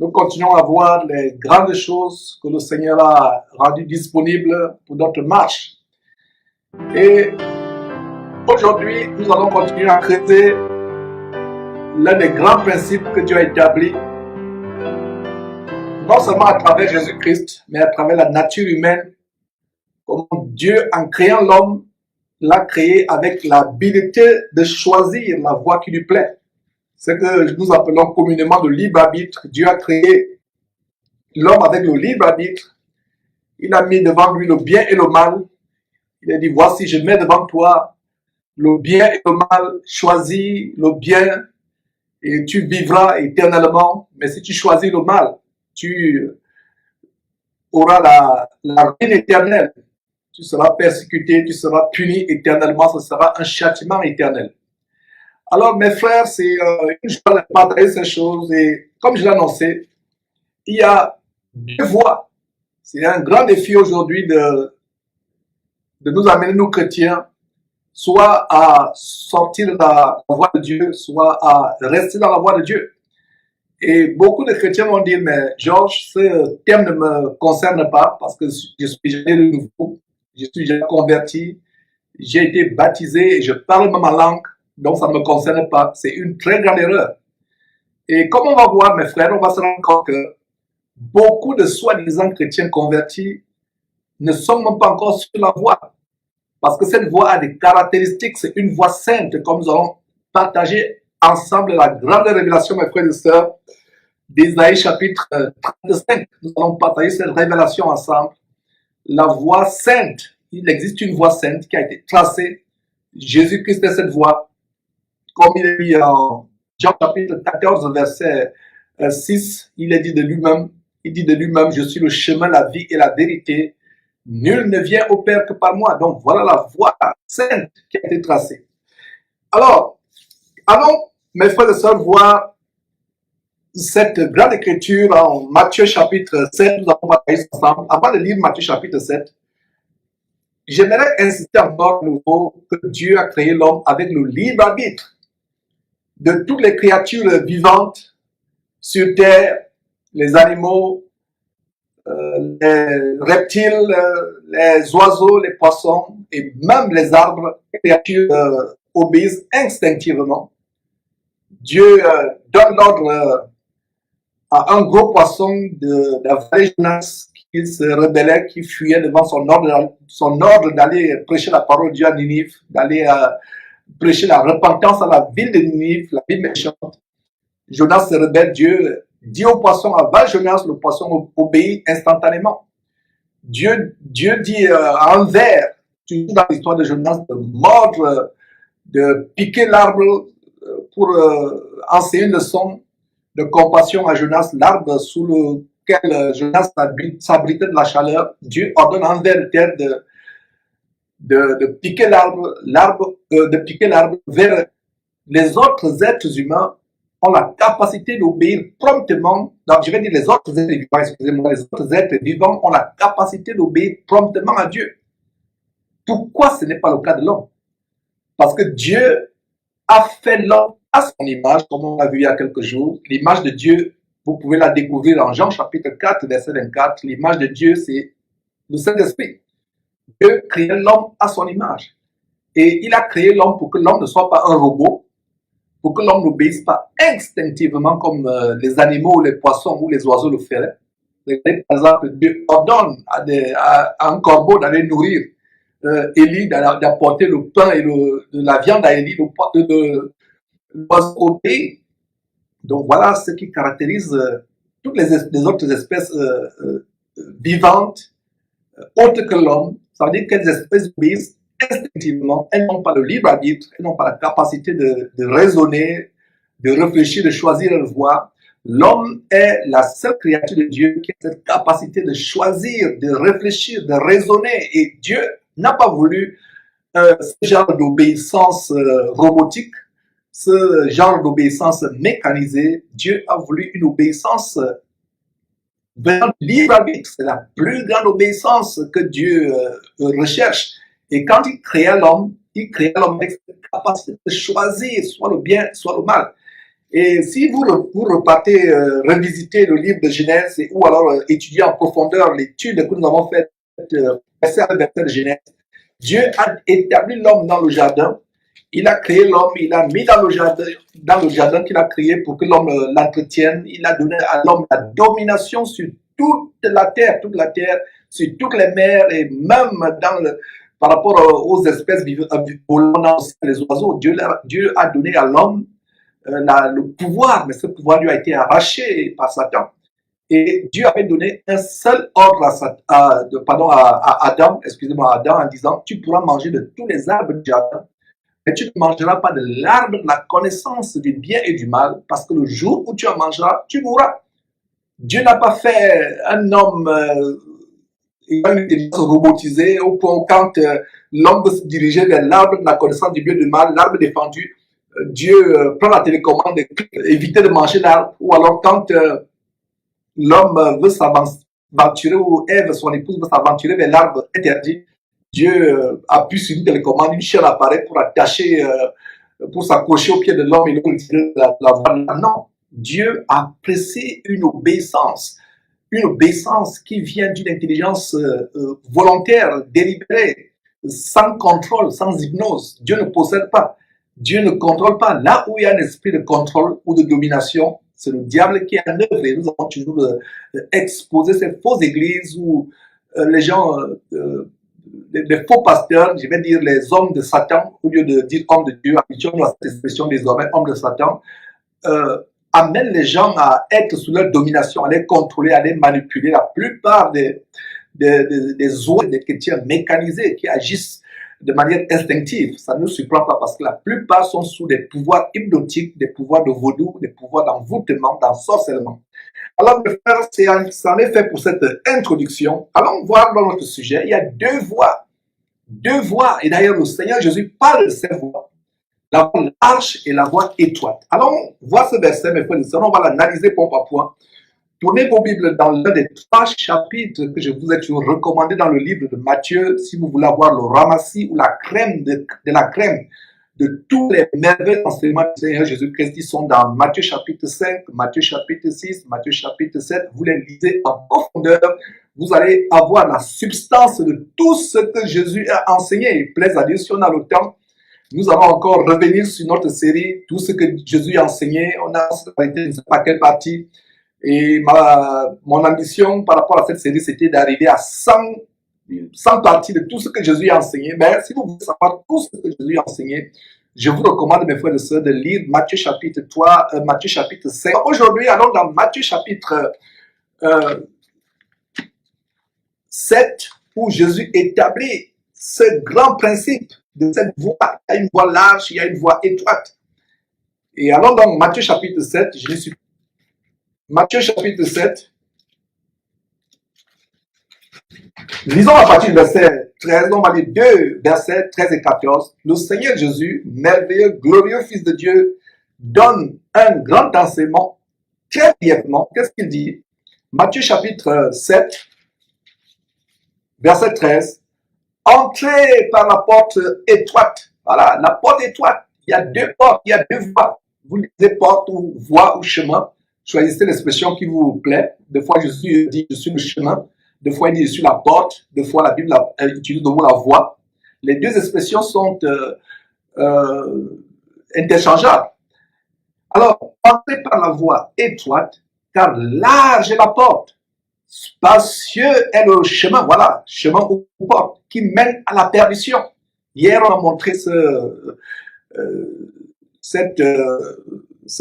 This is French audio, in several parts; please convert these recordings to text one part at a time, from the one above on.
Nous continuons à voir les grandes choses que le Seigneur a rendues disponibles pour notre marche. Et aujourd'hui, nous allons continuer à creuser l'un des grands principes que Dieu a établi, non seulement à travers Jésus-Christ, mais à travers la nature humaine, comment Dieu, en créant l'homme, l'a créé avec l'habilité de choisir la voie qui lui plaît. Ce que nous appelons communément le libre arbitre. Dieu a créé l'homme avec le libre arbitre. Il a mis devant lui le bien et le mal. Il a dit, voici, je mets devant toi le bien et le mal. Choisis le bien et tu vivras éternellement. Mais si tu choisis le mal, tu auras la ruine éternelle. Tu seras persécuté, tu seras puni éternellement. Ce sera un châtiment éternel. Alors, mes frères, c'est une joie de partager ces choses. Et comme je l'ai annoncé, il y a deux voies. C'est un grand défi aujourd'hui de nous amener, nous chrétiens, soit à sortir de la voie de Dieu, soit à rester dans la voie de Dieu. Et beaucoup de chrétiens vont dire, mais Georges, ce thème ne me concerne pas parce que je suis déjà de nouveau, je suis déjà converti, j'ai été baptisé et je parle même ma langue. Donc, ça ne me concerne pas. C'est une très grande erreur. Et comme on va voir, mes frères, on va se rendre compte que beaucoup de soi-disant chrétiens convertis ne sont même pas encore sur la voie. Parce que cette voie a des caractéristiques. C'est une voie sainte, comme nous allons partager ensemble la grande révélation, mes frères et sœurs, d'Ésaïe chapitre 35. Nous allons partager cette révélation ensemble. La voie sainte. Il existe une voie sainte qui a été tracée. Jésus-Christ est cette voie. Comme il est dit en Jean chapitre 14, verset 6, il est dit de lui-même, je suis le chemin, la vie et la vérité. Nul ne vient au Père que par moi. Donc voilà la voie sainte qui a été tracée. Alors, allons, mes frères et sœurs, voir cette grande écriture en Matthieu chapitre 7. Nous allons partager ensemble. Avant de lire Matthieu chapitre 7, j'aimerais insister encore à nouveau que Dieu a créé l'homme avec le libre arbitre. De toutes les créatures vivantes sur terre, les animaux, les reptiles, les oiseaux, les poissons et même les arbres, les créatures obéissent instinctivement. Dieu donne l'ordre à un gros poisson d'avaler Jonas qui se rebellait, qui fuyait devant son ordre d'aller prêcher la parole de Dieu à Ninive, d'aller prêcher la repentance à la ville de Ninive, la ville méchante. Jonas se rebelle, Dieu dit au poisson, avale Jonas, le poisson obéit instantanément. Dieu dit à un ver, toujours dans l'histoire de Jonas, de mordre, de piquer l'arbre pour enseigner une leçon de compassion à Jonas, l'arbre sous lequel Jonas s'abritait de la chaleur. Dieu ordonne à un ver de terre de piquer l'arbre vers les autres êtres humains ont la capacité d'obéir promptement. Donc, je vais dire les autres êtres vivants, excusez-moi, les autres êtres vivants ont la capacité d'obéir promptement à Dieu. Pourquoi ce n'est pas le cas de l'homme? Parce que Dieu a fait l'homme à son image, comme on l'a vu il y a quelques jours. L'image de Dieu, vous pouvez la découvrir en Jean chapitre 4, verset 24. L'image de Dieu, c'est le Saint-Esprit. Dieu créait l'homme à son image. Et il a créé l'homme pour que l'homme ne soit pas un robot, pour que l'homme n'obéisse pas instinctivement comme les animaux, les poissons ou les oiseaux le feraient. Par exemple, Dieu ordonne à un corbeau d'aller nourrir Élie, d'apporter le pain et de la viande à Élie, l'oiseau obéit. Donc voilà ce qui caractérise toutes les autres espèces vivantes autres que l'homme. Ça veut dire que les espèces obéissent instinctivement. Elles n'ont pas le libre arbitre, elles n'ont pas la capacité de raisonner, de réfléchir, de choisir leur voie. L'homme est la seule créature de Dieu qui a cette capacité de choisir, de réfléchir, de raisonner. Et Dieu n'a pas voulu ce genre d'obéissance robotique, ce genre d'obéissance mécanisée. Dieu a voulu une obéissance vraiment libre arbitre. C'est la plus grande obéissance que Dieu recherche. Et quand il créa l'homme avec cette capacité de choisir soit le bien, soit le mal. Et si vous repartez revisiter le livre de Genèse ou alors étudier en profondeur l'étude que nous avons faite verset à verset de Genèse, Dieu a établi l'homme dans le jardin. Il a créé l'homme, il a mis dans le jardin qu'il a créé pour que l'homme l'entretienne. Il a donné à l'homme la domination sur toute la terre, sur toutes les mers et même par rapport aux espèces volantes, les oiseaux. Dieu a donné à l'homme le pouvoir, mais ce pouvoir lui a été arraché par Satan. Et Dieu avait donné un seul ordre à Adam, excusez-moi, à Adam, en disant, tu pourras manger de tous les arbres du jardin, mais tu ne mangeras pas de l'arbre de la connaissance du bien et du mal, parce que le jour où tu en mangeras, tu mourras. Dieu n'a pas fait un homme ayant une intelligence robotisée au point où quand l'homme veut se diriger vers l'arbre de la connaissance du bien et du mal, l'arbre défendu, Dieu prend la télécommande et éviter de manger l'arbre. Ou alors quand l'homme veut s'aventurer, ou Ève, son épouse, veut s'aventurer vers l'arbre interdit, Dieu appuie sur une télécommande, une chaîne apparaît pour attacher, pour s'accrocher au pied de l'homme et le retirer de la voie. Non, Dieu a pressé une obéissance qui vient d'une intelligence volontaire, délibérée, sans contrôle, sans hypnose. Dieu ne possède pas. Dieu ne contrôle pas. Là où il y a un esprit de contrôle ou de domination, c'est le diable qui est en œuvre. Et nous avons toujours exposé ces fausses églises où les gens, les faux pasteurs, je vais dire les hommes de Satan, au lieu de dire hommes de Dieu, habituons-nous à cette expression désormais, hommes de Satan, amènent les gens à être sous leur domination, à les contrôler, à les manipuler. La plupart des autres, des chrétiens mécanisés qui agissent de manière instinctive, ça ne nous surprend pas parce que la plupart sont sous des pouvoirs hypnotiques, des pouvoirs de vaudou, des pouvoirs d'envoûtement, d'ensorcellement. Alors, mes frères, ça en est fait pour cette introduction. Allons voir dans notre sujet, il y a deux voies. Deux voies. Et d'ailleurs, le Seigneur Jésus parle de ces voies. La voie large et la voie étroite. Allons voir ce verset, mes frères et sœurs. On va l'analyser point par point. Tournez vos Bibles dans l'un des 3 chapitres que je vous ai toujours recommandé dans le livre de Matthieu, si vous voulez avoir le ramassis ou la crème de la crème de tous les merveilleux enseignements du Seigneur Jésus-Christ qui sont dans Matthieu chapitre 5, Matthieu chapitre 6, Matthieu chapitre 7. Vous les lisez en profondeur. Vous allez avoir la substance de tout ce que Jésus a enseigné. Il plaise à Dieu si on a le temps. Nous allons encore revenir sur notre série, tout ce que Jésus a enseigné. On a arrêté, je ne sais pas quelle partie. Et mon ambition par rapport à cette série, c'était d'arriver à 100 parties de tout ce que Jésus a enseigné. Mais si vous voulez savoir tout ce que Jésus a enseigné, je vous recommande, mes frères et sœurs, de lire Matthieu chapitre 3, Matthieu chapitre 5. Aujourd'hui, allons dans Matthieu chapitre 7, où Jésus établit ce grand principe de cette voie. Il y a une voie large, il y a une voie étroite. Et allons dans Matthieu chapitre 7, je suis Matthieu chapitre 7. Lisons à partir du verset 13, on va lire 2 versets 13 et 14. Le Seigneur Jésus, merveilleux, glorieux Fils de Dieu, donne un grand enseignement très brièvement. Qu'est-ce qu'il dit? Matthieu chapitre 7, verset 13. Entrez par la porte étroite. Voilà, la porte étroite. Il y a 2 portes, il y a 2 voies. Vous lisez porte ou voie ou chemin. Choisissez l'expression qui vous plaît. Des fois, Jésus dit je suis le chemin. Des fois, il dit je suis la porte. Des fois, la Bible utilise le mot la voie. Les 2 expressions sont interchangeables. Alors, entrez par la voie étroite, car large est la porte. Spacieux est le chemin, voilà, chemin ou porte, qui mène à la perdition. Hier, on a montré ce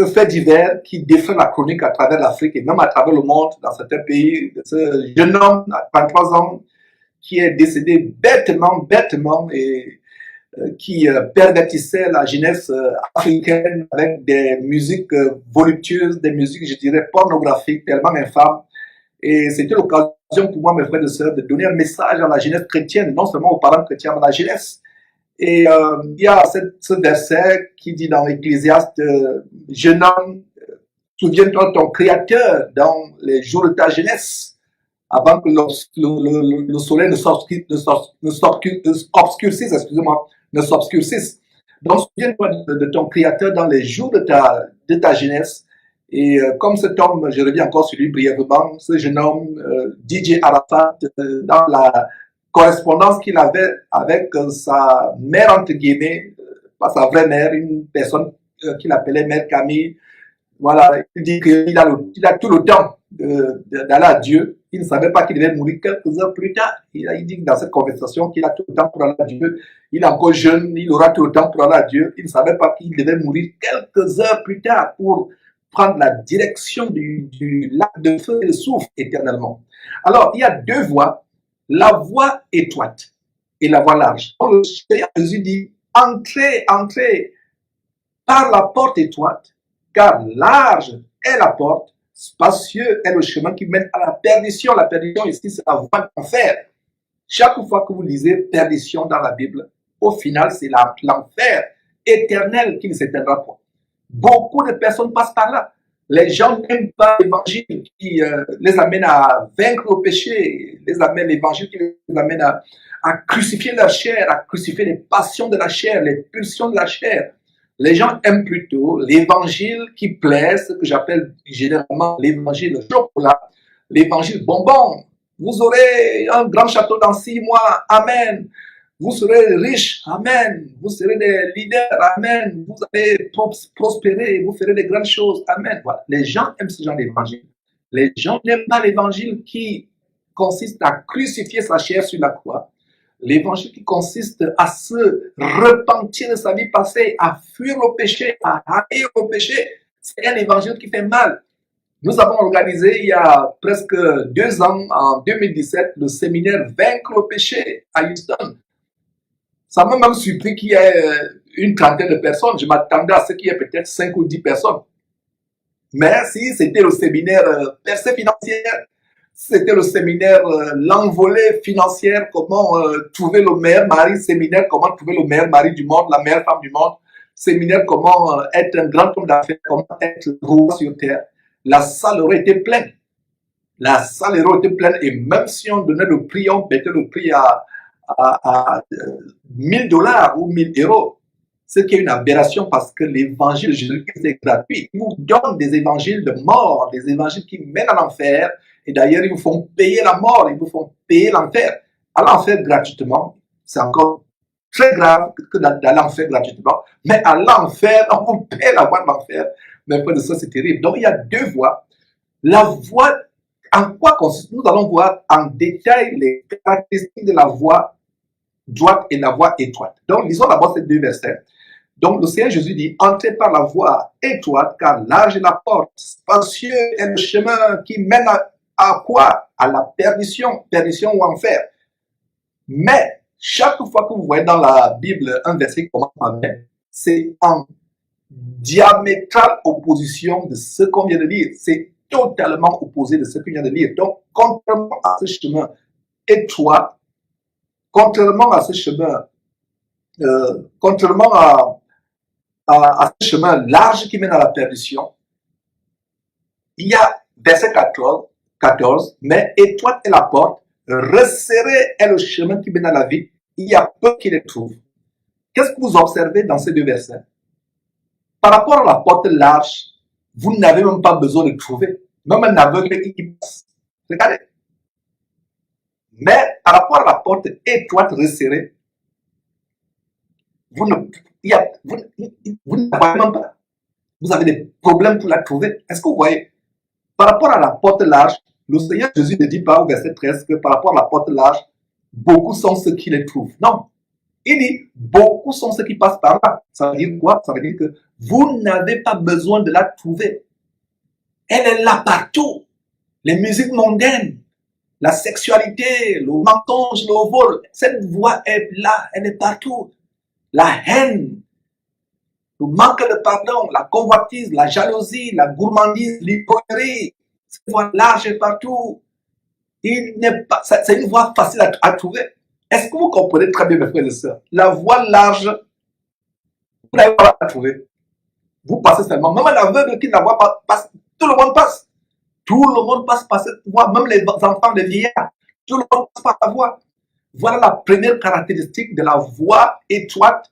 fait divers qui défait la chronique à travers l'Afrique et même à travers le monde, dans certains pays, de ce jeune homme à 33 ans qui est décédé bêtement et qui pervertissait la jeunesse africaine avec des musiques voluptueuses, des musiques, je dirais, pornographiques, tellement infâmes. Et c'était l'occasion pour moi, mes frères et sœurs, de donner un message à la jeunesse chrétienne, non seulement aux parents chrétiens, mais à la jeunesse. Et il y a ce verset qui dit dans l'Ecclésiaste, jeune homme, souviens-toi de ton Créateur dans les jours de ta jeunesse, avant que le soleil ne s'obscurcisse. Donc, souviens-toi de ton Créateur dans les jours de ta de ta jeunesse. Et comme cet homme, je reviens encore sur lui brièvement, ce jeune homme, DJ Arafat, dans la correspondance qu'il avait avec sa mère, entre guillemets, pas sa vraie mère, une personne qu'il appelait Mère Camille, voilà, il dit qu'il a tout le temps d'aller à Dieu. Il ne savait pas qu'il devait mourir quelques heures plus tard. Il dit dans cette conversation qu'il a tout le temps pour aller à Dieu. Il est encore jeune, il aura tout le temps pour aller à Dieu. Il ne savait pas qu'il devait mourir quelques heures plus tard pour prendre la direction du lac de feu et de soufre éternellement. Alors, il y a deux voies, la voie étroite et la voie large. Le Seigneur Jésus dit, entrez, entrez par la porte étroite, car large est la porte, spacieux est le chemin qui mène à la perdition. La perdition ici, c'est la voie de l'enfer. Chaque fois que vous lisez perdition dans la Bible, au final, c'est l'enfer éternel qui ne s'éteindra pas. Beaucoup de personnes passent par là. Les gens n'aiment pas l'évangile qui les amène à vaincre le péché, l'évangile qui les amène à crucifier leur chair, à crucifier les passions de la chair, les pulsions de la chair. Les gens aiment plutôt l'évangile qui plaît, ce que j'appelle généralement l'évangile chocolat, l'évangile bonbon. Vous aurez un grand château dans 6 mois, amen. Vous serez riches, amen. Vous serez des leaders, amen. Vous allez prospérer, vous ferez des grandes choses, amen. Voilà. Les gens aiment ce genre d'évangile. Les gens n'aiment pas l'évangile qui consiste à crucifier sa chair sur la croix. L'évangile qui consiste à se repentir de sa vie passée, à fuir le péché, à haïr le péché. C'est un évangile qui fait mal. Nous avons organisé il y a presque 2 ans, en 2017, le séminaire Vaincre le péché à Houston. Ça m'a même surpris qu'il y ait une trentaine de personnes. Je m'attendais à ce qu'il y ait peut-être 5 ou 10 personnes. Mais si c'était le séminaire Percée financière, c'était le séminaire L'envolée financière, comment trouver le meilleur mari, séminaire comment trouver le meilleur mari du monde, la meilleure femme du monde, séminaire comment être un grand homme d'affaires, comment être roi sur terre. La salle aurait été pleine. La salle aurait été pleine et même si on donnait le prix, on mettait le prix à $1000 ou 1000 euros. Ce qui est une aberration parce que l'évangile de Jésus-Christ est gratuit. Il vous donne des évangiles de mort, des évangiles qui mènent à l'enfer. Et d'ailleurs, ils vous font payer la mort, ils vous font payer l'enfer. À l'enfer gratuitement, c'est encore très grave que d'aller en enfer gratuitement. Mais à l'enfer, on vous paie la voie de l'enfer. Mais après de ça, c'est terrible. Donc, il y a 2 voies. La voie, en quoi consiste? Nous allons voir en détail les caractéristiques de la voie droite et la voie étroite. Donc, lisons d'abord ces 2 versets. Donc, le Seigneur Jésus dit, entrez par la voie étroite, car large est la porte, spacieux est le chemin qui mène à quoi? À la perdition, perdition ou enfer. Mais, chaque fois que vous voyez dans la Bible un verset qui commence par mais, c'est en diamétrale opposition de ce qu'on vient de lire. C'est totalement opposé de ce qu'on vient de lire. Donc, contrairement à ce chemin étroit, contrairement à ce chemin, contrairement à ce chemin large qui mène à la perdition, il y a verset 14, mais étroite est la porte, resserré est le chemin qui mène à la vie, il y a peu qui les trouvent. Qu'est-ce que vous observez dans ces 2 versets? Par rapport à la porte large, vous n'avez même pas besoin de trouver, même un aveugle qui passe. Regardez. Mais par rapport à la porte étroite, resserrée, vous ne la voyez même pas. Vous avez des problèmes pour la trouver. Est-ce que vous voyez? Par rapport à la porte large, le Seigneur Jésus ne dit pas au verset 13 que par rapport à la porte large, beaucoup sont ceux qui les trouvent. Non. Il dit, beaucoup sont ceux qui passent par là. Ça veut dire quoi? Ça veut dire que vous n'avez pas besoin de la trouver. Elle est là partout. Les musiques mondaines, la sexualité, le mensonge, le vol, cette voix est là, elle est partout. La haine, le manque de pardon, la convoitise, la jalousie, la gourmandise, l'hypocrisie, cette voie large est partout. C'est une voie facile à trouver. Est-ce que vous comprenez très bien, mes frères et sœurs? La voie large, vous n'avez pas à la trouver. Vous passez seulement. Même un aveugle qui ne la voit pas passe. Tout le monde passe. Tout le monde passe par cette voie. Même les enfants, les vieillards. Tout le monde passe par la voie. Voilà la première caractéristique de la voie étroite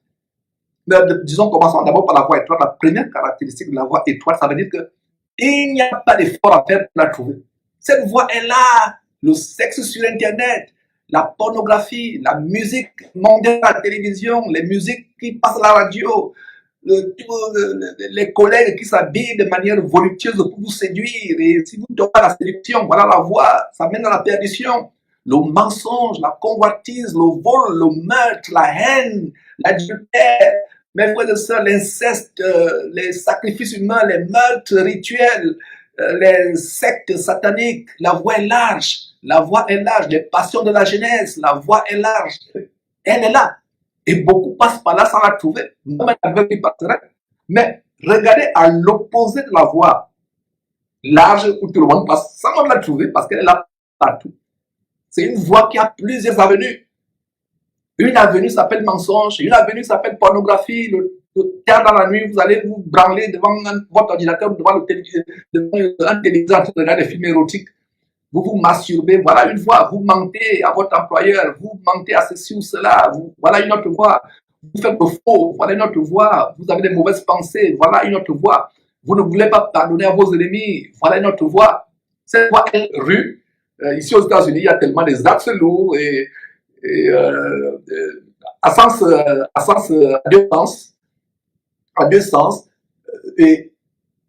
Disons, commençons d'abord par la voie étroite. La première caractéristique de la voie étroite, ça veut dire que il n'y a pas d'effort à faire pour la trouver. Cette voie est là. Le sexe sur Internet, la pornographie, la musique mondiale à la télévision, les musiques qui passent à la radio, les collègues qui s'habillent de manière voluptueuse pour vous séduire. Et si vous tombez à la séduction, voilà la voie, ça mène à la perdition. Le mensonge, la convoitise, le vol, le meurtre, la haine, l'adultère, mes frères et sœurs, l'inceste, les sacrifices humains, les meurtres rituels, les sectes sataniques, la voie est large. La voie est large. Les passions de la jeunesse, la voie est large. Elle est là. Et beaucoup passent par là sans la trouver. Même un aveugle qui passerait. Mais regardez à l'opposé de la voie large où tout le monde passe sans même la trouver parce qu'elle est là partout. C'est une voie qui a plusieurs avenues. Une avenue s'appelle mensonge, une avenue s'appelle pornographie. Le tard dans la nuit, vous allez vous branler devant votre ordinateur, devant un téléviseur en train de regarder des films érotiques. Vous vous masturbez, voilà une voie. Vous mentez à votre employeur, vous mentez à ceci ou cela, voilà une autre voie. Vous faites le faux, voilà une autre voie. Vous avez des mauvaises pensées, voilà une autre voie. Vous ne voulez pas pardonner à vos ennemis, voilà une autre voie. Cette voie est rue. Ici aux États-Unis, il y a tellement des axes lourds et à deux sens, et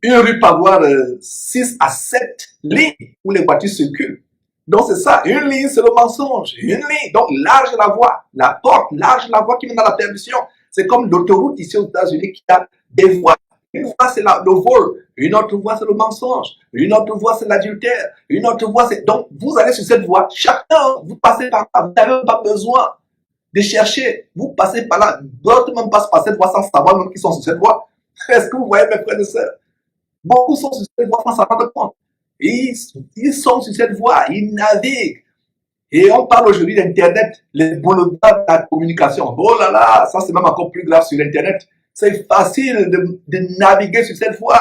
une rue peut avoir 6 à 7 lignes où les voitures circulent. Donc c'est ça, une ligne c'est le mensonge, une ligne, donc large la voie, la porte, large la voie qui mène à la perdition. C'est comme l'autoroute ici aux États-Unis qui a des voies. Une voie c'est le vol, une autre voie c'est le mensonge, une autre voie c'est l'adultère, une autre voie c'est... Donc vous allez sur cette voie, chacun, vous passez par là, vous n'avez pas besoin de chercher, vous passez par là, d'autres même passent par cette voie sans savoir même qu'ils sont sur cette voie. Est-ce que vous voyez mes frères et sœurs? Beaucoup sont sur cette voie sans s'en rendre compte. Ils sont sur cette voie, ils naviguent. Et on parle aujourd'hui d'Internet, les boulevards de la communication. Oh là là, ça c'est même encore plus grave sur Internet. C'est facile de naviguer sur cette voie.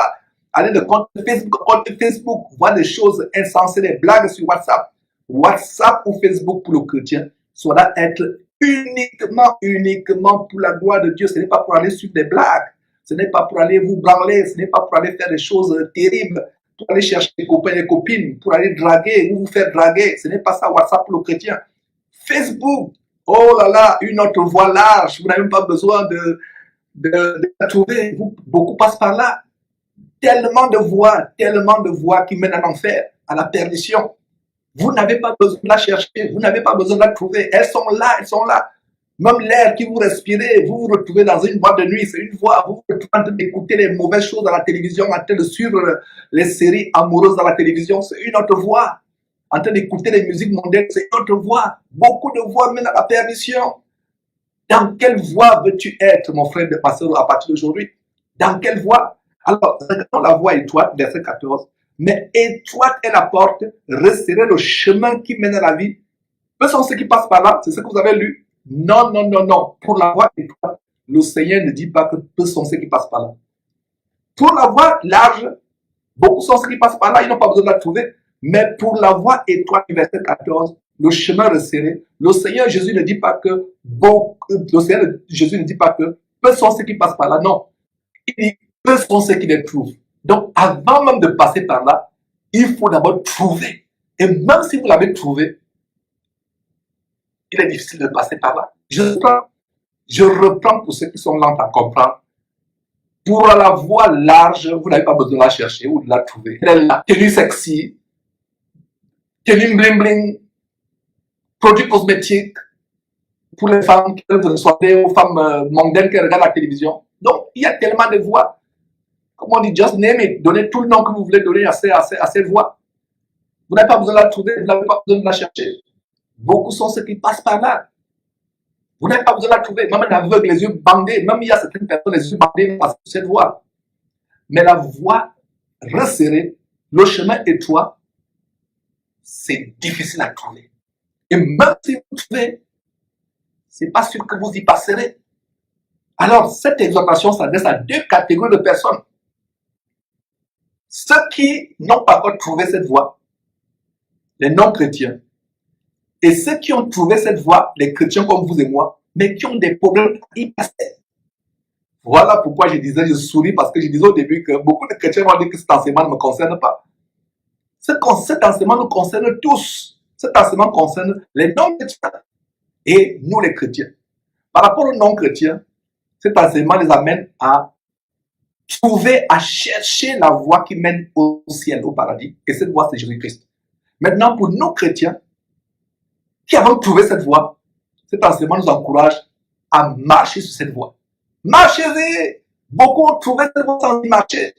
Aller de compte Facebook, voir des choses insensées, des blagues sur WhatsApp. WhatsApp ou Facebook pour le chrétien, ça doit être uniquement pour la gloire de Dieu. Ce n'est pas pour aller suivre des blagues. Ce n'est pas pour aller vous branler. Ce n'est pas pour aller faire des choses terribles. Pour aller chercher des copains et des copines. Pour aller draguer ou vous faire draguer. Ce n'est pas ça WhatsApp pour le chrétien. Facebook, oh là là, une autre voie large. Vous n'avez même pas besoin de la trouver. Beaucoup passent par là. Tellement de voies qui mènent à l'enfer, à la perdition. Vous n'avez pas besoin de la chercher, vous n'avez pas besoin de la trouver. Elles sont là, elles sont là. Même l'air que vous respirez, vous vous retrouvez dans une boîte de nuit, c'est une voie. Vous vous retrouvez en train d'écouter les mauvaises choses à la télévision, en train de suivre les séries amoureuses à la télévision, c'est une autre voie. En train d'écouter les musiques mondaines, c'est une autre voie. Beaucoup de voies mènent à la perdition. Dans quelle voie veux-tu être, mon frère de pasteur, à partir d'aujourd'hui? Dans quelle voie? Alors, regardons la voie étroite, verset 14. Mais étroite est la porte, resserrez le chemin qui mène à la vie. Peu sont ceux qui passent par là, c'est ce que vous avez lu. Non, non, non, non. Pour la voie étroite, le Seigneur ne dit pas que peu sont ceux qui passent par là. Pour la voie large, beaucoup sont ceux qui passent par là, ils n'ont pas besoin de la trouver. Mais pour la voie étroite, verset 14, le chemin resserré, le Seigneur Jésus ne dit pas que peu sont ceux qui passent par là. Non. Il dit peu sont ceux qui les trouvent. Donc, avant même de passer par là, il faut d'abord trouver. Et même si vous l'avez trouvé, il est difficile de passer par là. Je reprends pour ceux qui sont lents à comprendre. Pour la voie large, vous n'avez pas besoin de la chercher ou de la trouver. Elle est là. Tenue sexy, tenue bling bling, produits cosmétiques pour les femmes qui veulent soigner, aux femmes mondaines qui regardent la télévision. Donc, il y a tellement de voies. Comme on dit, just name it. Donnez tout le nom que vous voulez donner à cette voie. Vous n'avez pas besoin de la trouver, vous n'avez pas besoin de la chercher. Beaucoup sont ceux qui passent par là. Vous n'avez pas besoin de la trouver. Même un aveugle, les yeux bandés, même il y a certaines personnes, les yeux bandés, passent sur cette voie. Mais la voie resserrée, le chemin étroit, c'est difficile à trouver. Et même si vous trouvez, c'est pas sûr que vous y passerez. Alors, cette exhortation s'adresse à deux catégories de personnes. Ceux qui n'ont pas encore trouvé cette voie, les non-chrétiens, et ceux qui ont trouvé cette voie, les chrétiens comme vous et moi, mais qui ont des problèmes à y passer. Voilà pourquoi je disais, je souris, parce que je disais au début que beaucoup de chrétiens vont dire que cet enseignement ne me concerne pas. Cet enseignement nous concerne tous. Cet enseignement concerne les non-chrétiens et nous les chrétiens. Par rapport aux non-chrétiens, cet enseignement les amène à trouver, à chercher la voie qui mène au ciel, au paradis. Et cette voie, c'est Jésus-Christ. Maintenant, pour nous chrétiens, qui avons trouvé cette voie, cet enseignement nous encourage à marcher sur cette voie. Marchez-y! Beaucoup ont trouvé cette voie sans y marcher.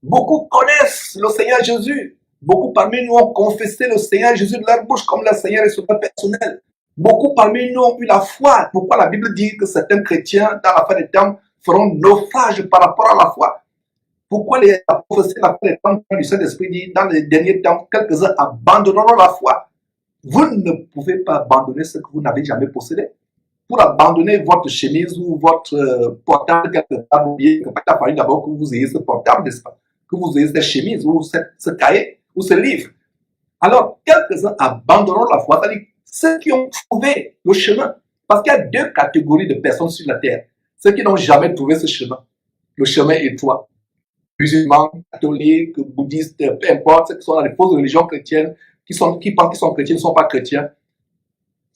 Beaucoup connaissent le Seigneur Jésus. Beaucoup parmi nous ont confessé le Seigneur Jésus de leur bouche comme leur Seigneur et Sauveur personnel. Beaucoup parmi nous ont eu la foi. Pourquoi la Bible dit que certains chrétiens, dans la fin des temps, feront naufrage par rapport à la foi? Pourquoi les prophéties de la fin des temps du Saint-Esprit dit, dans les derniers temps, quelques-uns abandonneront la foi? Vous ne pouvez pas abandonner ce que vous n'avez jamais possédé. Pour abandonner votre chemise ou votre portable, quelque part, oubliez que il a fallu d'abord que vous ayez ce portable, n'est-ce pas? Que vous ayez cette chemise ou ce cahier ou ce livre. Alors, quelques-uns abandonneront la foi, c'est-à-dire ceux qui ont trouvé le chemin. Parce qu'il y a deux catégories de personnes sur la terre. Ceux qui n'ont jamais trouvé ce chemin. Le chemin étroit. Musulmans, catholiques, bouddhistes, peu importe, ceux qui sont dans les fausses religions chrétiennes, qui pensent qu'ils sont chrétiens, ne sont pas chrétiens.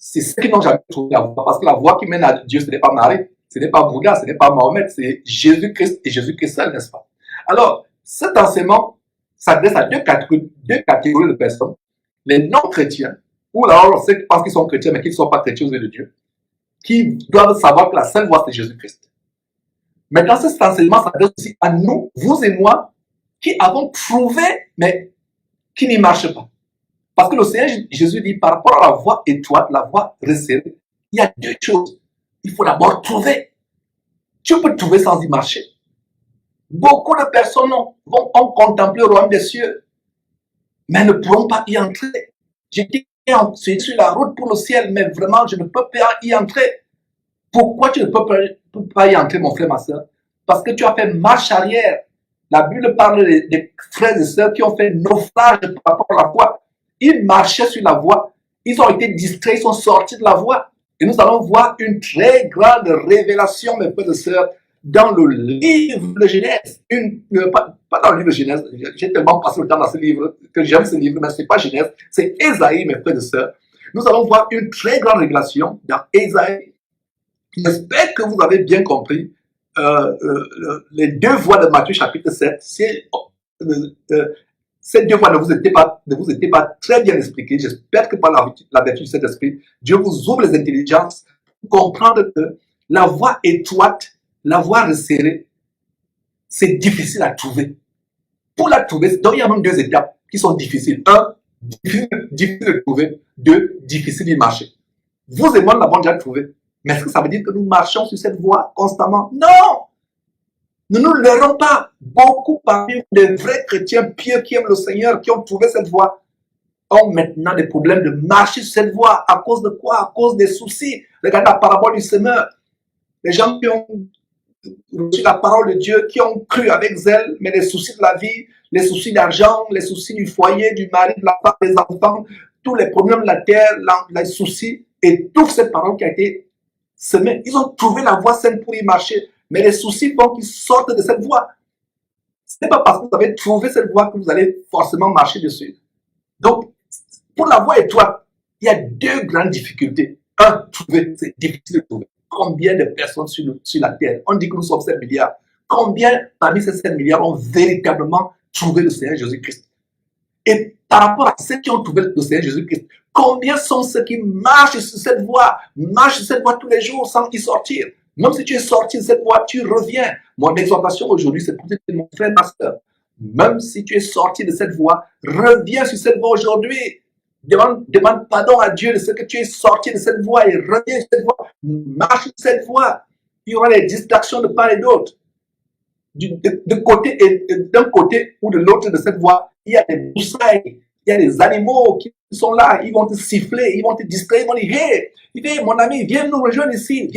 C'est ceux qui n'ont jamais trouvé la voie. Parce que la voie qui mène à Dieu, ce n'est pas Marie, ce n'est pas Bouddha, ce n'est pas Mahomet, c'est Jésus-Christ et Jésus-Christ seul, n'est-ce pas? Alors, cet enseignement s'adresse à deux catégories de personnes. Les non-chrétiens, ou alors ceux qui pensent qu'ils sont chrétiens, mais qui ne sont pas chrétiens aux yeux de Dieu, qui doivent savoir que la seule voie, c'est Jésus-Christ. Maintenant, cet enseignement s'adresse aussi à nous, vous et moi, qui avons trouvé, mais qui n'y marchent pas. Parce que le Seigneur Jésus dit, par rapport à la voie étroite, la voie resserrée, il y a deux choses. Il faut d'abord trouver. Tu peux trouver sans y marcher. Beaucoup de personnes ont contemplé le royaume des cieux, mais ne pourront pas y entrer. J'étais sur la route pour le ciel, mais vraiment, je ne peux pas y entrer. Pourquoi tu ne peux pas y entrer, mon frère, ma soeur? Parce que tu as fait marche arrière. La Bible parle des frères et sœurs qui ont fait naufrage par rapport à la foi. Ils marchaient sur la voie. Ils ont été distraits, ils sont sortis de la voie. Et nous allons voir une très grande révélation, mes frères et sœurs, dans le livre de Genèse. Pas dans le livre de Genèse. J'ai tellement passé le temps dans ce livre que j'aime ce livre, mais ce n'est pas Genèse, c'est Ésaïe, mes frères et sœurs. Nous allons voir une très grande révélation dans Ésaïe. J'espère que vous avez bien compris les deux voies de Matthieu chapitre 7. Ces deux voies ne vous étaient pas très bien expliquées. J'espère que par la vertu du Saint-Esprit, Dieu vous ouvre les intelligences pour comprendre que la voie étroite, la voie resserrée, c'est difficile à trouver. Pour la trouver, donc il y a même deux étapes qui sont difficiles. Un, difficile de trouver. Deux, difficile d'y marcher. Vous et moi, nous l'avons déjà trouvé. Mais est-ce que ça veut dire que nous marchons sur cette voie constamment? Non! Nous ne nous leurrons pas. Beaucoup parmi nous, des vrais chrétiens pieux qui aiment le Seigneur, qui ont trouvé cette voie, ont maintenant des problèmes de marcher sur cette voie. À cause de quoi? À cause des soucis. Regardez la parabole du semeur. Les gens qui ont reçu la parole de Dieu, qui ont cru avec zèle, mais les soucis de la vie, les soucis d'argent, les soucis du foyer, du mari, de la femme, des enfants, tous les problèmes de la terre, les soucis, et toute cette parole qui a été semée. Ils ont trouvé la voie saine pour y marcher, mais les soucis font qu'ils sortent de cette voie. Ce n'est pas parce que vous avez trouvé cette voie que vous allez forcément marcher dessus. Donc, pour la voie étroite, il y a deux grandes difficultés. Un, trouver, c'est difficile de trouver. Combien de personnes sur la Terre? On dit que nous sommes 7 milliards. Combien parmi ces 7 milliards ont véritablement trouvé le Seigneur Jésus-Christ? Et par rapport à ceux qui ont trouvé le Seigneur Jésus-Christ, combien sont ceux qui marchent sur cette voie tous les jours sans y sortir? Même si tu es sorti de cette voie, tu reviens. Mon exhortation aujourd'hui, c'est pour dire, mon frère pasteur, même si tu es sorti de cette voie, reviens sur cette voie aujourd'hui. Demande pardon à Dieu de ce que tu es sorti de cette voie et reviens sur cette voie. Marche sur cette voie. Il y aura des distractions de part et d'autre. D'un côté ou de l'autre de cette voie, il y a des broussailles, il y a des animaux qui sont là, ils vont te siffler, ils vont te distraire, ils vont dire, hey, mon ami, viens nous rejoindre ici,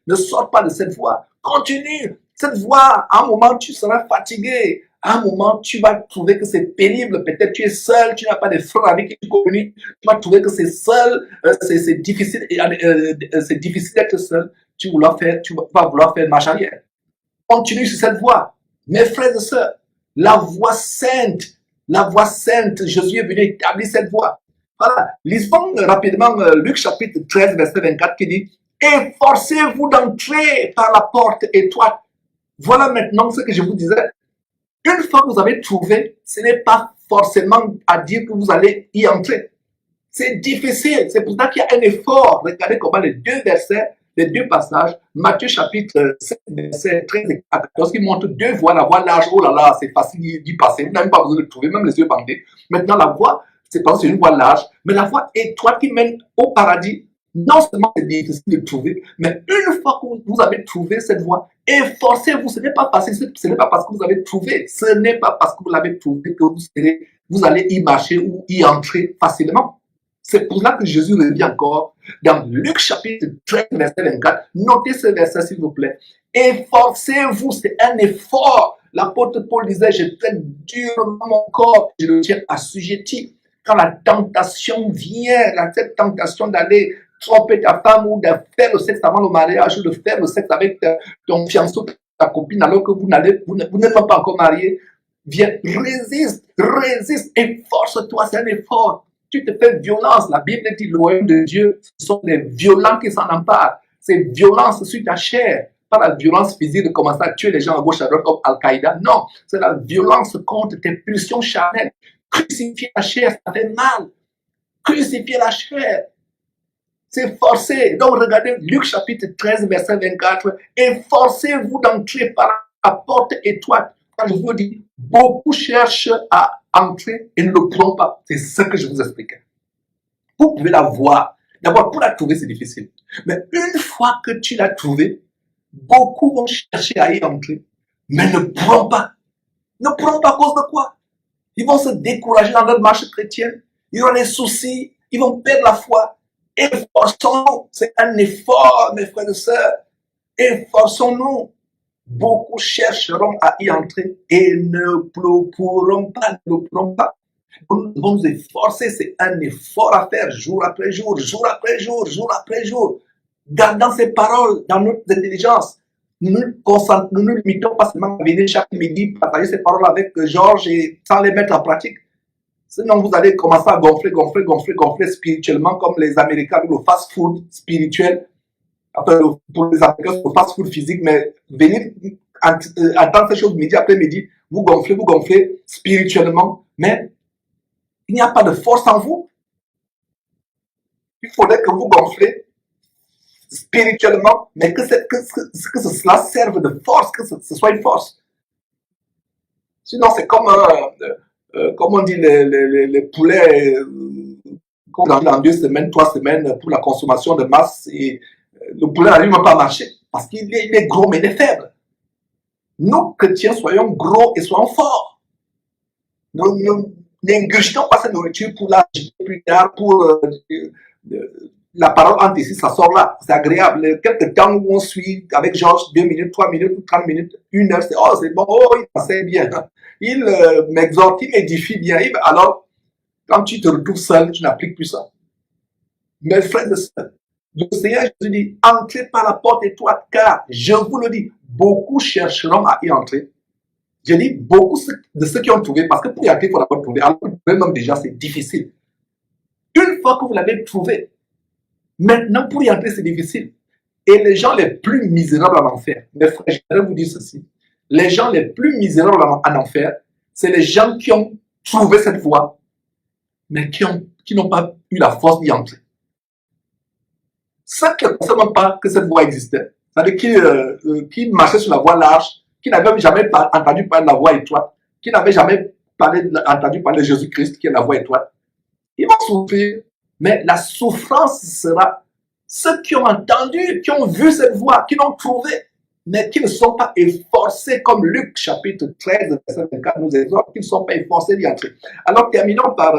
ne sors pas de cette voie, continue, cette voie, à un moment tu seras fatigué, à un moment tu vas trouver que c'est pénible, peut-être tu es seul, tu n'as pas de frères avec qui tu communiques, tu vas trouver que c'est seul, c'est difficile d'être seul, tu vas vouloir faire marche arrière. Continue sur cette voie. Mes frères et sœurs, la voie sainte, Jésus est venu établir cette voie. Voilà, lisons rapidement Luc chapitre 13, verset 24 qui dit « Efforcez-vous d'entrer par la porte étroite. » Voilà maintenant ce que je vous disais. Une fois que vous avez trouvé, ce n'est pas forcément à dire que vous allez y entrer. C'est difficile, c'est pour ça qu'il y a un effort. Regardez comment les deux passages, Matthieu chapitre 7, verset 13 et 14, qui montrent deux voies, la voie large, oh là là, c'est facile d'y passer, vous n'avez pas besoin de trouver, même les yeux bandés. Maintenant, la voie, c'est une voie large, mais la voie étroite qui mène au paradis, non seulement c'est difficile de trouver, mais une fois que vous avez trouvé cette voie, efforcez-vous, ce n'est pas facile, ce n'est pas parce que vous avez trouvé, ce n'est pas parce que vous l'avez trouvé que vous allez y marcher ou y entrer facilement. C'est pour cela que Jésus revient encore dans Luc chapitre 13, verset 24. Notez ce verset, s'il vous plaît. Efforcez-vous, c'est un effort. L'apôtre Paul disait, je traite durement mon corps, je le tiens assujetti. Quand la tentation vient, cette tentation d'aller tromper ta femme ou de faire le sexe avant le mariage ou de faire le sexe avec ton fiancé, ta copine, alors que vous n'êtes même pas encore marié, viens, résiste, efforce-toi, c'est un effort. Tu te fais violence. La Bible dit le royaume de Dieu, ce sont les violents qui s'en emparent. C'est violence sur ta chair. Pas la violence physique de commencer à tuer les gens à gauche à droite comme Al-Qaïda. Non, c'est la violence contre tes pulsions charnelles. Crucifier la chair, ça fait mal. Crucifier la chair, c'est forcé. Donc regardez Luc chapitre 13, verset 24. Efforcez-vous d'entrer par la porte étroite. Quand je vous dis, beaucoup cherchent à entrer et ne le pourront pas. C'est ce que je vous expliquais. Vous pouvez la voir. D'abord, pour la trouver, c'est difficile. Mais une fois que tu l'as trouvée, beaucoup vont chercher à y entrer, mais ne pourront pas. Ne pourront pas à cause de quoi? Ils vont se décourager dans leur marche chrétienne. Ils auront des soucis. Ils vont perdre la foi. Efforçons-nous. C'est un effort, mes frères et sœurs. Efforçons-nous. Beaucoup chercheront à y entrer et ne pourront pas, Nous devons nous efforcer, c'est un effort à faire jour après jour, jour après jour, jour après jour. Gardant ces paroles dans notre intelligence. Nous ne nous limitons pas seulement à venir chaque midi, partager ces paroles avec Georges et sans les mettre en pratique. Sinon, vous allez commencer à gonfler spirituellement comme les Américains avec le fast-food spirituel. Enfin, pour les Américains, c'est le fast-food physique, mais venir entendre ces choses midi après midi, vous gonflez spirituellement, mais il n'y a pas de force en vous. Il faudrait que vous gonflez spirituellement, mais que cela serve de force, que ce soit une force. Sinon, c'est comme on dit, les poulets, dans 2 semaines, 3 semaines, pour la consommation de masse, et le poulet n'arrive même pas à marcher, parce qu'il est gros, mais il est faible. Nous, chrétiens, soyons gros et soyons forts. Nous n'ingurgitons pas cette nourriture pour la jeter plus tard, pour la parole entre ici, ça sort là, c'est agréable. Quelques temps où on suit avec Georges, 2 minutes, 3 minutes, 30 minutes, 1 heure, c'est bon, il enseigne bien. Il m'exhorte, il m'édifie bien. Alors, quand tu te retrouves seul, tu n'appliques plus ça. Mes frères et sœurs, le Seigneur Jésus dit, entrez par la porte étroite, car, je vous le dis, beaucoup chercheront à y entrer. Je dis beaucoup de ceux qui ont trouvé, parce que pour y entrer, il faut d'abord trouver. Alors, même déjà, c'est difficile. Une fois que vous l'avez trouvé, maintenant, pour y entrer, c'est difficile. Et les gens les plus misérables en enfer, mes frères, je voudrais vous dire ceci. Les gens les plus misérables en enfer, c'est les gens qui ont trouvé cette voie, mais qui n'ont pas eu la force d'y entrer. Ceux qui ne pensaient même pas que cette voie existait, c'est-à-dire qui marchaient sur la voie large, qui n'avaient jamais entendu parler de la voie étroite, qui n'avaient jamais entendu parler de Jésus-Christ, qui est la voie étroite, ils vont souffrir, mais la souffrance sera ceux qui ont entendu, qui ont vu cette voie, qui l'ont trouvée, mais qui ne sont pas efforcés, comme Luc chapitre 13, verset 24 nous exhorte, qui ne sont pas efforcés d'y entrer. Alors terminons par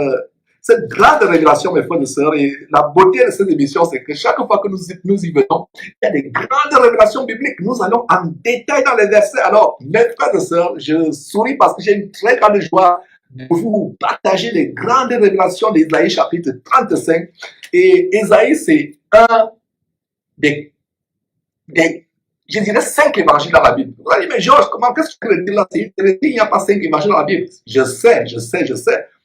cette grande révélation, mes frères et sœurs, et la beauté de cette émission, c'est que chaque fois que nous y venons, il y a des grandes révélations bibliques. Nous allons en détail dans les versets. Alors, mes frères et sœurs, je souris parce que j'ai une très grande joie de vous partager les grandes révélations d'Ésaïe chapitre 35. Et Ésaïe, c'est un des je dirais 5 évangiles dans la Bible. Vous allez dire, mais Georges, qu'est-ce que tu veux dire là? C'est une hérésie, il n'y a pas 5 évangiles dans la Bible. Je sais.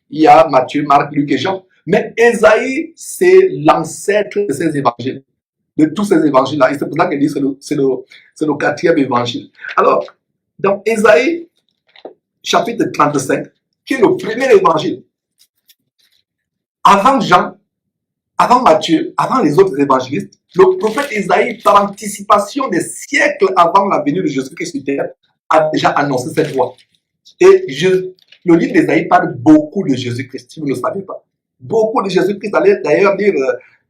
Il y a Matthieu, Marc, Luc et Jean. Mais Ésaïe, c'est l'ancêtre de ces évangiles, de tous ces évangiles-là. Et c'est pour ça qu'il dit que c'est le 4e évangile. Alors, dans Ésaïe, chapitre 35, qui est le premier évangile, avant Jean, avant Matthieu, avant les autres évangélistes, le prophète Ésaïe, par anticipation des siècles avant la venue de Jésus-Christ sur terre, a déjà annoncé cette voie. Et le livre d'Ésaïe parle beaucoup de Jésus-Christ, si vous ne le savez pas. Beaucoup de Jésus-Christ. Allez d'ailleurs lire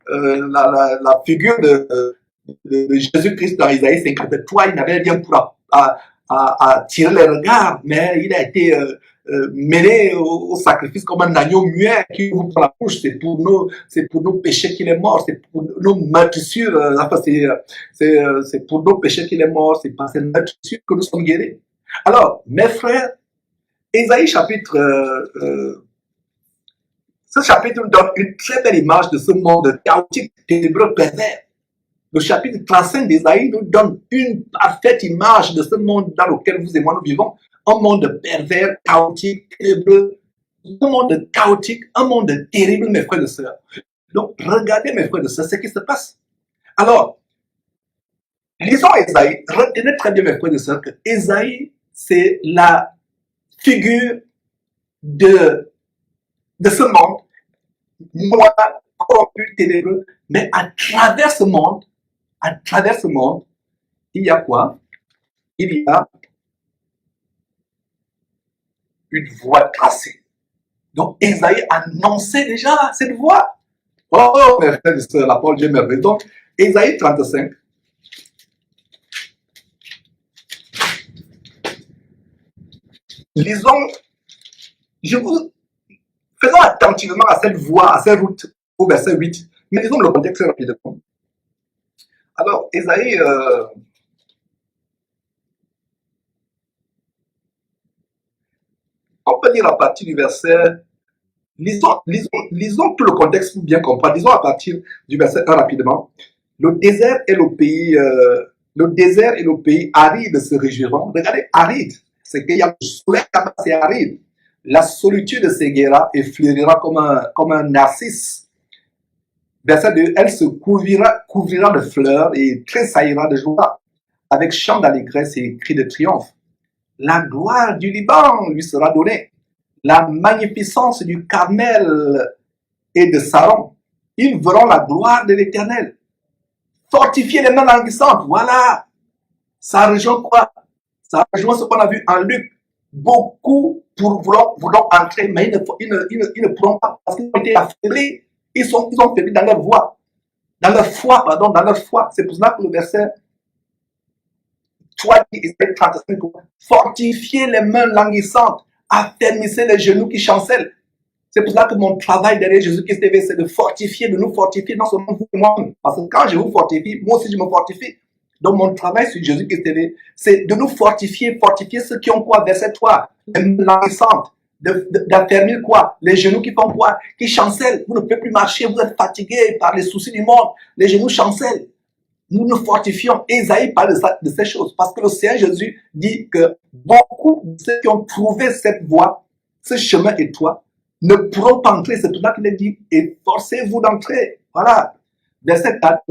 la figure de Jésus-Christ dans Ésaïe 53. Il n'avait rien pour tirer les regards, mais il a été mêlé au sacrifice comme un agneau muet qui ouvre la bouche. C'est pour nos péchés qu'il est mort, c'est pour nos meurtrissures, c'est pour nos péchés qu'il est mort, c'est par ces meurtrissures que nous sommes guéris. Alors, mes frères, Ésaïe chapitre, ce chapitre nous donne une très belle image de ce monde chaotique, ténébreux, pervers. Le chapitre 35 d'Ésaïe nous donne une parfaite image de ce monde dans lequel vous et moi nous vivons. Un monde pervers, chaotique, ténébreux, un monde chaotique, un monde terrible, mes frères et sœurs. Donc, regardez, mes frères et sœurs, ce qui se passe. Alors, lisons Ésaïe. Retenez très bien, mes frères et sœurs, que Ésaïe, c'est la figure de ce monde, noir, corrompu, ténébreux, mais à travers ce monde, il y a quoi? Il y a une voie tracée. Donc, Ésaïe annonçait déjà cette voie. Oh, mes frères et sœurs, la parole de Dieu est merveilleuse. Donc, Ésaïe 35. Lisons, faisons attentivement à cette voie, à cette route, au verset 8. Mais lisons le contexte très rapidement. Alors, Ésaïe, on peut lire à partir du verset, lisons tout le contexte pour bien comprendre. Lisons à partir du verset 1 rapidement. Le désert et le pays aride se réjouiront. Regardez, aride, c'est qu'il y a le soleil là-bas, c'est aride. La solitude s'égaira et fleurira comme un narcisse. Verset 2, elle se couvrira de fleurs et tressaillira de joie, avec chant d'allégresse et cris de triomphe. La gloire du Liban lui sera donnée, la magnificence du Carmel et de Saron. Ils verront la gloire de l'Éternel. Fortifier les mains languissantes, voilà. Ça rejoint quoi? Ça rejoint ce qu'on a vu en Luc. Beaucoup voudront entrer, mais ils ne pourront pas parce qu'ils ont été affaiblis. Ils ont faibli dans leur voix, dans leur foi. C'est pour ça que le verset 3 dit, 35, fortifiez les mains languissantes, affermissez les genoux qui chancellent. C'est pour ça que mon travail derrière Jésus-Christ TV, c'est de nous fortifier, non seulement vous et moi. Parce que quand je vous fortifie, moi aussi je me fortifie. Donc mon travail sur Jésus-Christ TV, c'est de nous fortifier ceux qui ont quoi? Verset 3, les mains languissantes. D'affermir quoi? Les genoux qui font quoi? Qui chancellent. Vous ne pouvez plus marcher, vous êtes fatigué par les soucis du monde. Les genoux chancellent. Nous nous fortifions. Ésaïe parle de ces choses. Parce que le Seigneur Jésus dit que beaucoup de ceux qui ont trouvé cette voie, ce chemin étroit, ne pourront pas entrer. C'est tout là qu'il est dit. Efforcez-vous d'entrer. Voilà. Verset 4.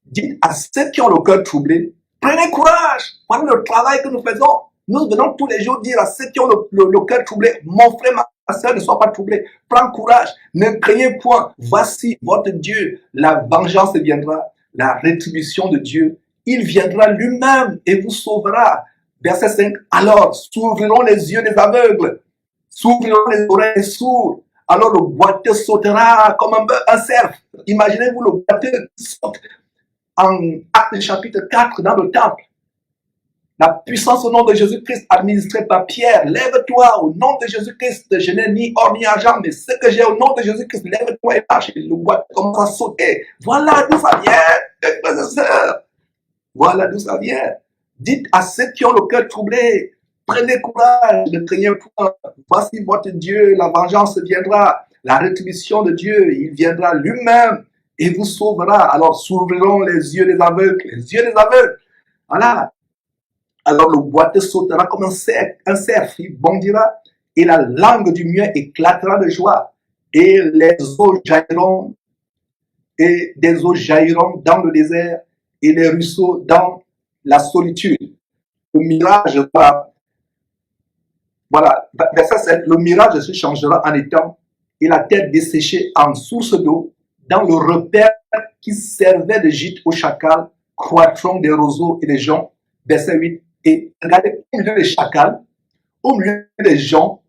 Dites à ceux qui ont le cœur troublé, prenez courage. Voilà le travail que nous faisons. Nous venons tous les jours dire à ceux qui ont le cœur troublé, mon frère, ma soeur, ne sois pas troublé. Prends courage, ne craignez point. Voici votre Dieu. La vengeance viendra, la rétribution de Dieu. Il viendra lui-même et vous sauvera. Verset 5. Alors s'ouvriront les yeux des aveugles, s'ouvriront les oreilles des sourds. Alors le boiteux sautera comme un cerf. Imaginez-vous le boiteux qui saute en Actes chapitre 4 dans le temple. La puissance au nom de Jésus-Christ administrée par Pierre. Lève-toi au nom de Jésus-Christ. Je n'ai ni or ni argent, mais ce que j'ai au nom de Jésus-Christ, lève-toi et marche. Et le boiteux commence à sauter. Voilà d'où ça vient, mes frères et sœurs. Voilà d'où ça vient. Dites à ceux qui ont le cœur troublé, prenez courage, ne craignez point. Voici votre Dieu, la vengeance viendra. La rétribution de Dieu, il viendra lui-même et vous sauvera. Alors s'ouvriront les yeux des aveugles. Les yeux des aveugles. Voilà. Alors le boiteux sautera comme un cerf, il bondira, et la langue du mien éclatera de joie, et les eaux jailliront, et des eaux jailliront dans le désert, et les ruisseaux dans la solitude. Le mirage, voilà, verset 7, le mirage se changera en étang, et la terre desséchée en source d'eau, dans le repère qui servait de gîte aux chacals, croîtront des roseaux et des joncs. Verset 8, et regardez, au milieu des chacals, au milieu des gens,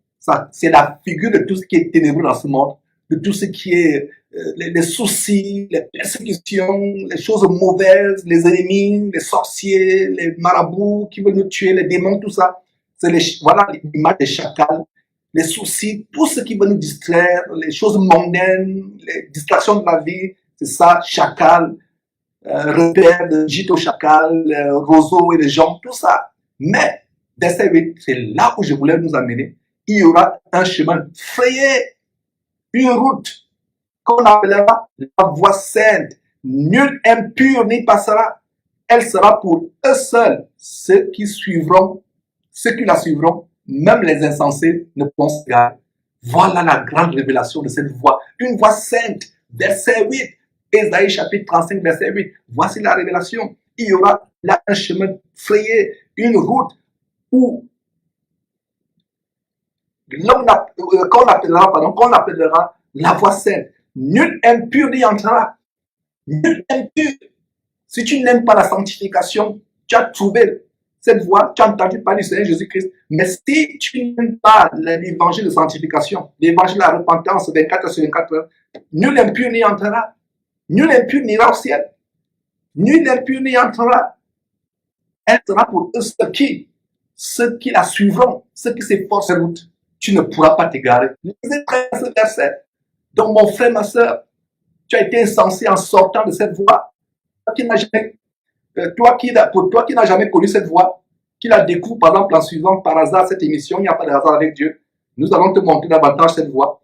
c'est la figure de tout ce qui est ténébreux dans ce monde, de tout ce qui est les soucis, les persécutions, les choses mauvaises, les ennemis, les sorciers, les marabouts qui veulent nous tuer, les démons, tout ça. Voilà l'image des chacals, les soucis, tout ce qui veut nous distraire, les choses mondaines, les distractions de la vie, c'est ça, chacal, repère de gîte au chacal, roseaux et les gens, tout ça. Mais, verset 8, c'est là où je voulais nous amener. Il y aura un chemin frayé, une route qu'on appellera la voie sainte. Nul impur n'y passera. Elle sera pour eux seuls, ceux qui la suivront, même les insensés ne pourront se garer. Voilà la grande révélation de cette voie. Une voie sainte, verset 8. Ésaïe chapitre 35, verset 8. Voici la révélation. Il y aura là un chemin frayé, une route où qu'on appellera la voie sainte. Nul impur n'y entrera. Nul impur. Si tu n'aimes pas la sanctification, tu as trouvé cette voie, tu as entendu parler du Seigneur Jésus-Christ. Mais si tu n'aimes pas l'évangile de sanctification, l'évangile de la repentance 24 sur 24 heures, nul impur n'y entrera. Nul impur n'ira au ciel. Nul impur n'y entrera. Elle sera pour eux ceux qui la suivront, ceux qui s'efforcent de route. Tu ne pourras pas t'égarer. Lisez très ce verset. Donc, mon frère, ma soeur, tu as été insensé en sortant de cette voie. Pour toi qui n'as jamais connu cette voie, qui la découvre par exemple en suivant par hasard cette émission, il n'y a pas de hasard avec Dieu. Nous allons te montrer davantage cette voie.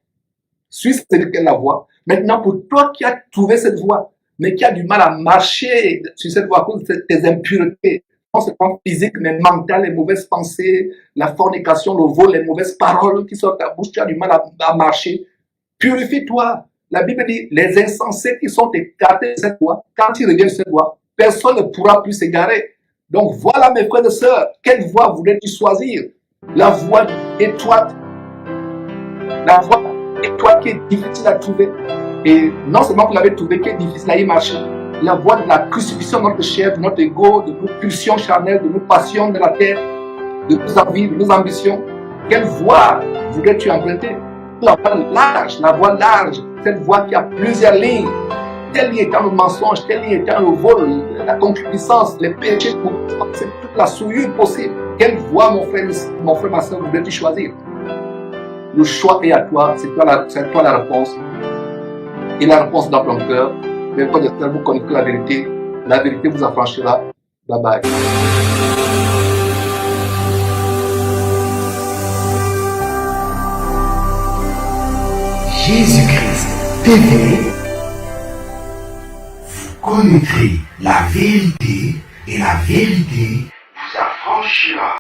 Suis la voie. Maintenant, pour toi qui as trouvé cette voie, mais qui a du mal à marcher sur cette voie à cause de tes impuretés, non seulement physiques, mais mentales, les mauvaises pensées, la fornication, le vol, les mauvaises paroles qui sortent de ta bouche, tu as du mal à marcher. Purifie-toi. La Bible dit, les insensés qui sont écartés de cette voie, quand ils reviennent de cette voie, personne ne pourra plus s'égarer. Donc voilà mes frères et sœurs, quelle voie voulais-tu choisir? La voie étroite. La voie étroite qui est difficile à trouver. Et non seulement vous l'avez trouvé, qui est difficile à y marcher. La voie de la crucifixion de notre chair, de notre ego, de nos pulsions charnelles, de nos passions de la terre, de nos envies, de nos ambitions. Quelle voie voudrais-tu emprunter? La voie large, cette voie qui a plusieurs lignes. Telle ligne étant le mensonge, telle ligne étant le vol, la concupiscence, les péchés, c'est toute la souillure possible. Quelle voie, mon frère, ma soeur, voudrais-tu choisir? Le choix est à toi, c'est toi la réponse. Et la réponse dans ton cœur. Mais quand vous connaissez la vérité vous affranchira. Bye bye. Jésus-Christ TV, vous connaîtrez la vérité et la vérité vous affranchira.